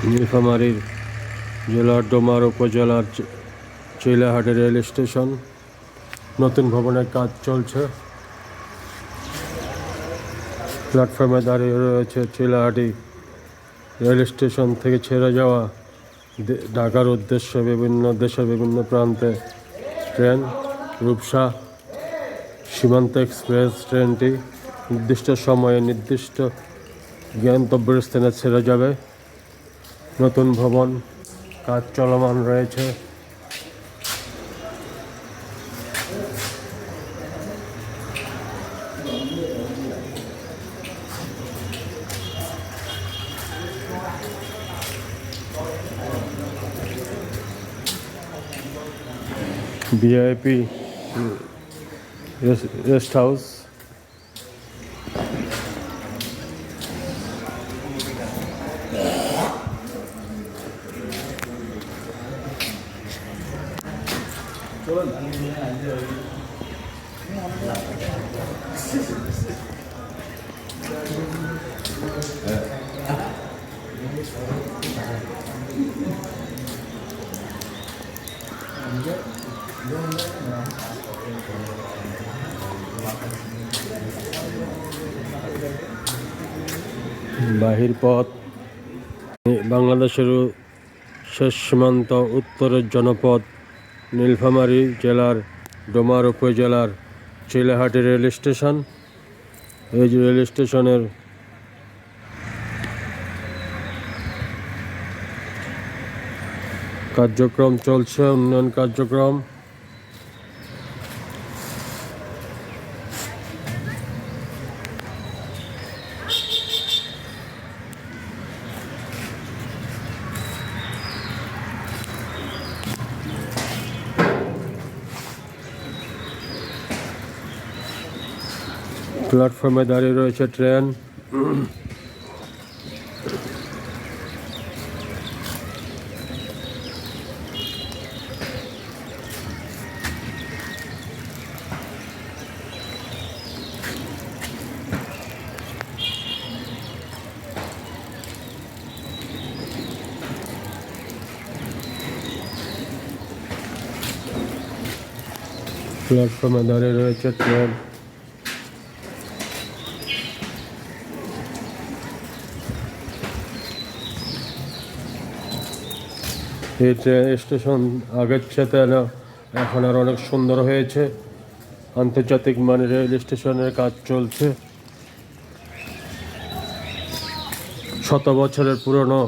নীলফামারীর জেলার ডোমার উপজেলার চিলাহাটি রেল স্টেশন। নতুন ভবনের কাজ চলছে। প্ল্যাটফর্মে দাঁড়িয়ে রয়েছে চিলাহাটি রেল স্টেশন থেকে ছেড়ে যাওয়া ঢাকার উদ্দেশ্যে দেশের বিভিন্ন প্রান্তে ট্রেন। রূপসা সীমান্ত এক্সপ্রেস ট্রেনটি নির্দিষ্ট সময়ে নির্দিষ্ট গন্তব্যের স্থানে ছেড়ে যাবে। নতুন ভবন কাজ চলমান রয়েছে। VIP rest house. বাহিরপথ বাংলাদেশের শেষ সীমান্ত উত্তরের জনপদ নীলফামারী জেলার ডোমার উপজেলার চিলাহাটি রেল স্টেশন। এই রেল স্টেশনের কার্যক্রম চলছে, উন্নয়ন কার্যক্রম। প্ল্যাটফর্মে দাঁড়িয়ে রয়েছে ট্রেন। প্ল্যাটফর্মে দাঁড়িয়ে রয়েছে ট্রেন। এই স্টেশন আগের চেয়ে এখন আর অনেক সুন্দর হয়েছে। আন্তর্জাতিক মানের রেল স্টেশনের কাজ চলছে। শত বছরের পুরনো